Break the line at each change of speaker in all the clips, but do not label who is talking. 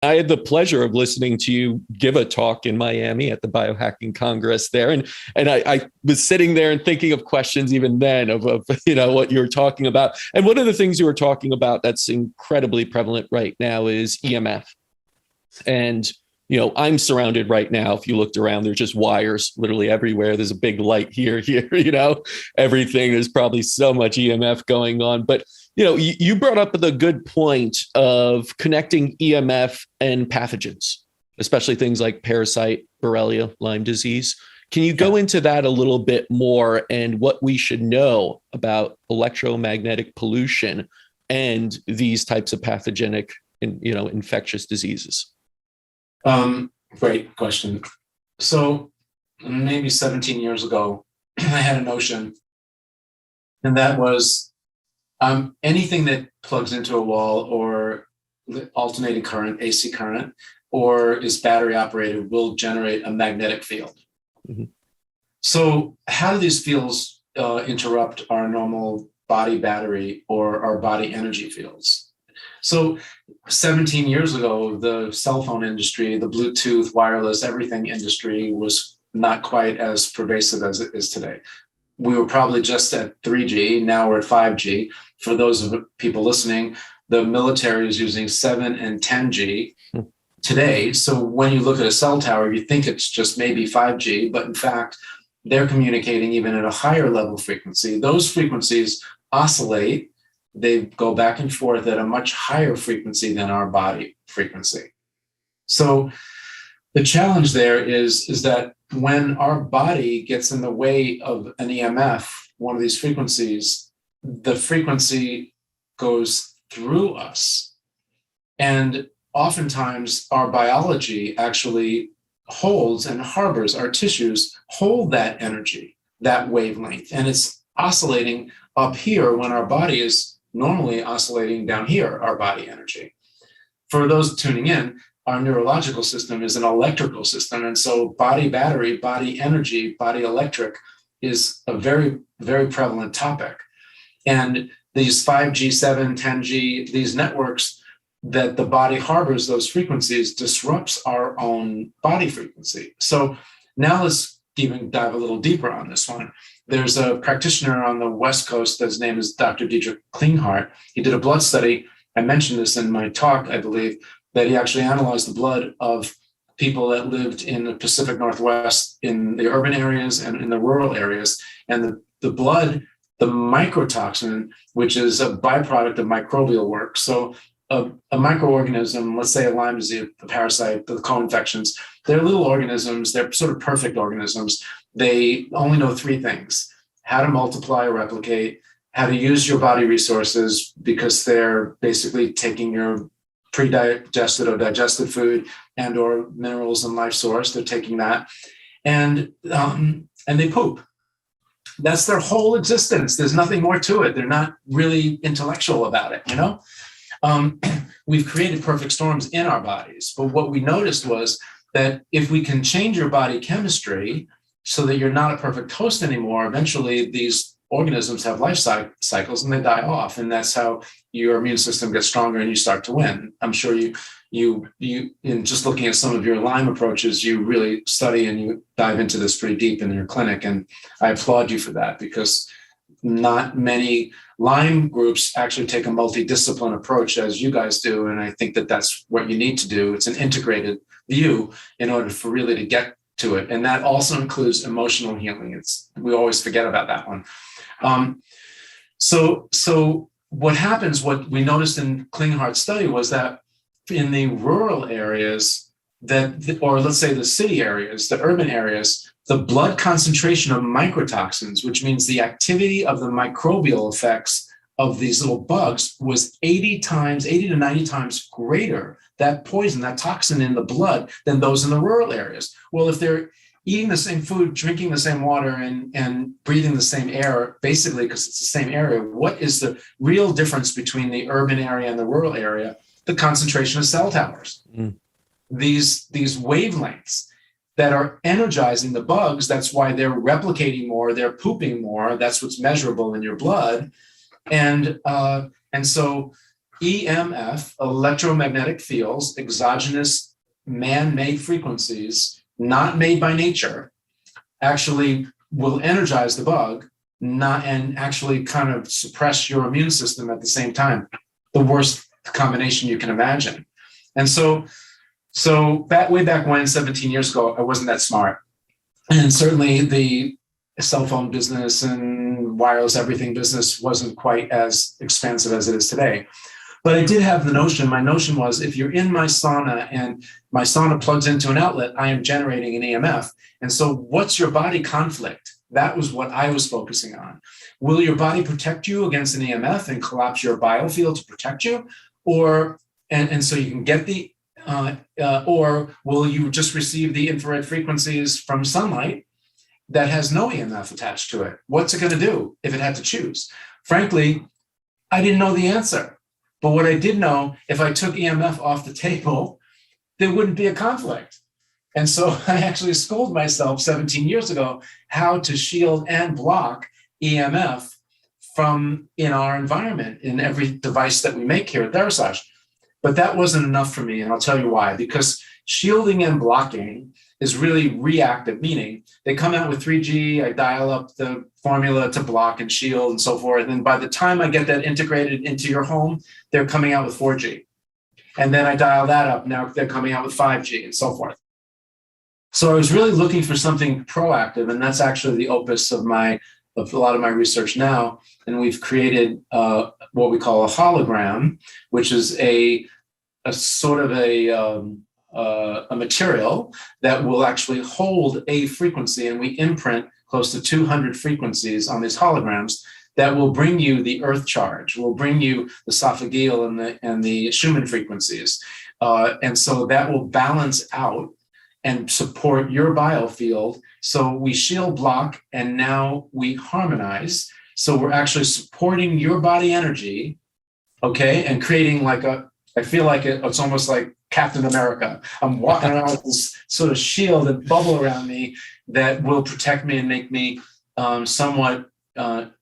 I had the pleasure of listening to you give a talk in Miami at the Biohacking Congress there, and I was sitting there and thinking of questions even then of what you were talking about. And one of the things you were talking about that's incredibly prevalent right now is EMF. And I'm surrounded right now. If you looked around, there's just wires literally everywhere. There's a big light here, everything. There's probably so much EMF going on. But, you brought up the good point of connecting EMF and pathogens, especially things like parasite, Borrelia, Lyme disease. Can you go into that a little bit more and what we should know about electromagnetic pollution and these types of pathogenic, infectious diseases?
Great question. So maybe 17 years ago, I had a notion, and that was anything that plugs into a wall or alternating current, AC current, or is battery operated will generate a magnetic field. Mm-hmm. So how do these fields interrupt our normal body battery or our body energy fields? So 17 years ago, the cell phone industry, the Bluetooth, wireless, everything industry was not quite as pervasive as it is today. We were probably just at 3G. Now we're at 5G. For those of people listening, the military is using 7 and 10G today. So when you look at a cell tower, you think it's just maybe 5G, but in fact, they're communicating even at a higher level frequency. Those frequencies oscillate. They go back and forth at a much higher frequency than our body frequency. So the challenge there is that when our body gets in the way of an EMF, one of these frequencies, the frequency goes through us. And oftentimes our biology actually holds and harbors, our tissues hold that energy, that wavelength, and it's oscillating up here when our body is normally oscillating down here, our body energy. For those tuning in, our neurological system is an electrical system. And so body battery, body energy, body electric is a very, very prevalent topic. And these 5G, 7, 10G, these networks that the body harbors those frequencies disrupts our own body frequency. So now let's even dive a little deeper on this one. There's a practitioner on the West Coast, his name is Dr. Dietrich Klinghardt. He did a blood study. I mentioned this in my talk, I believe, that he actually analyzed the blood of people that lived in the Pacific Northwest, in the urban areas and in the rural areas. And the blood, the mycotoxin, which is a byproduct of microbial work. So a microorganism, let's say a Lyme disease, a parasite, the co-infections, they're little organisms, they're sort of perfect organisms. They only know 3 things: how to multiply or replicate, how to use your body resources, because they're basically taking your pre-digested or digested food and or minerals and life source. They're taking that, and they poop. That's their whole existence. There's nothing more to it. They're not really intellectual about it, We've created perfect storms in our bodies, but what we noticed was that if we can change your body chemistry so that you're not a perfect host anymore, eventually these organisms have life cycles and they die off, and that's how your immune system gets stronger and you start to win. I'm sure you in just looking at some of your Lyme approaches, you really study and you dive into this pretty deep in your clinic, and I applaud you for that, because not many Lyme groups actually take a multidiscipline approach as you guys do, and I think that that's what you need to do. It's an integrated view in order for really to get to it, and that also includes emotional healing. We always forget about that one. So what happens, what we noticed in Klinghardt's study was that in the rural areas or let's say the city areas, the urban areas, the blood concentration of mycotoxins, which means the activity of the microbial effects of these little bugs, was 80 to 90 times greater, that poison, that toxin in the blood, than those in the rural areas. Well, if they're eating the same food, drinking the same water, and breathing the same air, basically because it's the same area, what is the real difference between the urban area and the rural area? The concentration of cell towers. These wavelengths that are energizing the bugs. That's why they're replicating more, they're pooping more. That's what's measurable in your blood. And so EMF, electromagnetic fields, exogenous man-made frequencies, not made by nature, actually will energize the bug, not and actually kind of suppress your immune system at the same time. The worst combination you can imagine. And so way back when, 17 years ago, I wasn't that smart. And certainly the cell phone business and wireless everything business wasn't quite as expansive as it is today. But I did have the notion, my notion was, if you're in my sauna and my sauna plugs into an outlet, I am generating an EMF. And so what's your body conflict? That was what I was focusing on. Will your body protect you against an EMF and collapse your biofield to protect you? Or, and so you can get the, or will you just receive the infrared frequencies from sunlight that has no EMF attached to it? What's it going to do if it had to choose? Frankly, I didn't know the answer. But what I did know, if I took EMF off the table, there wouldn't be a conflict. And so I actually schooled myself 17 years ago how to shield and block EMF from in our environment, in every device that we make here at Therasage. But that wasn't enough for me, and I'll tell you why. Because shielding and blocking is really reactive, meaning they come out with 3G, I dial up the formula to block and shield and so forth. And by the time I get that integrated into your home, they're coming out with 4G. And then I dial that up, now they're coming out with 5G and so forth. So I was really looking for something proactive, and that's actually the opus of a lot of my research now. And we've created what we call a hologram, which is a sort of a material that will actually hold a frequency, and we imprint close to 200 frequencies on these holograms that will bring you the earth charge, will bring you the esophageal and the Schumann frequencies. And so that will balance out and support your biofield. So we shield, block, and now we harmonize. So we're actually supporting your body energy, okay, and creating I feel like it's almost like Captain America. I'm walking around with this sort of shield and bubble around me that will protect me and make me somewhat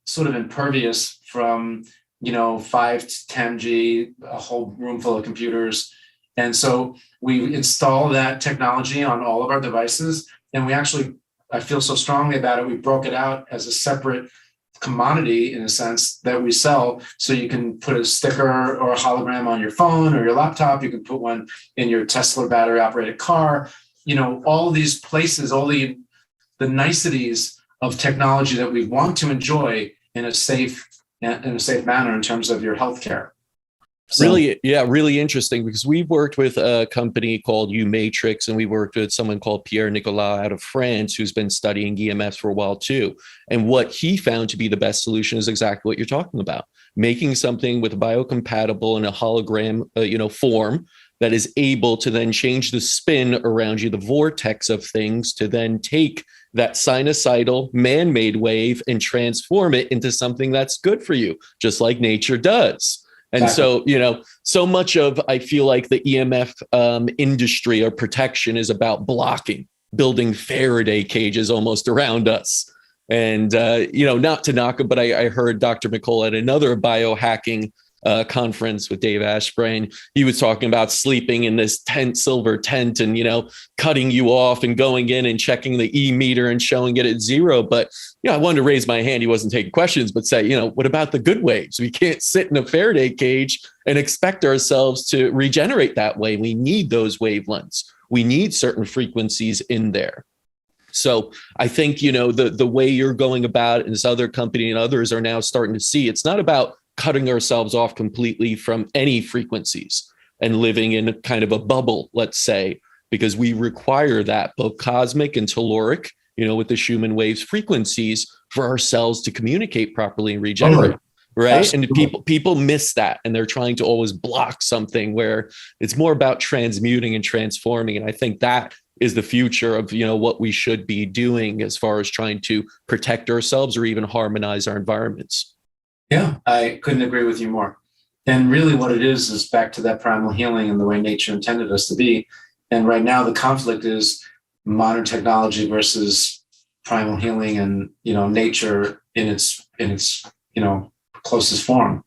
sort of impervious from 5 to 10G, a whole room full of computers. And so we install that technology on all of our devices, and I feel so strongly about it, we broke it out as a separate commodity in a sense that we sell. So you can put a sticker or a hologram on your phone or your laptop. You can put one in your Tesla battery operated car. All these places, all the niceties of technology that we want to enjoy in a safe manner in terms of your healthcare.
Really interesting, because we've worked with a company called U-Matrix, and we worked with someone called Pierre Nicolas out of France, who's been studying EMFs for a while too. And what he found to be the best solution is exactly what you're talking about, making something with a biocompatible and a hologram, form that is able to then change the spin around you, the vortex of things, to then take that sinusoidal man-made wave and transform it into something that's good for you, just like nature does. And exactly. So, so much of, I feel like the EMF industry or protection is about blocking, building Faraday cages almost around us. And, not to knock it, but I heard Dr. McCullough at another biohacking conference with Dave Asprey. He was talking about sleeping in this silver tent and, cutting you off and going in and checking the E-meter and showing it at 0. But, I wanted to raise my hand. He wasn't taking questions, but say, what about the good waves? We can't sit in a Faraday cage and expect ourselves to regenerate that way. We need those wavelengths. We need certain frequencies in there. So I think, the way you're going about it, and this other company and others are now starting to see, it's not about cutting ourselves off completely from any frequencies and living in a kind of a bubble, let's say, because we require that, both cosmic and telluric, with the Schumann waves frequencies, for our cells to communicate properly and regenerate. Right. Absolutely. And people miss that, and they're trying to always block something, where it's more about transmuting and transforming. And I think that is the future of, what we should be doing as far as trying to protect ourselves or even harmonize our environments.
Yeah, I couldn't agree with you more. And really what it is back to that primal healing and the way nature intended us to be. And right now the conflict is modern technology versus primal healing and, nature in its closest form.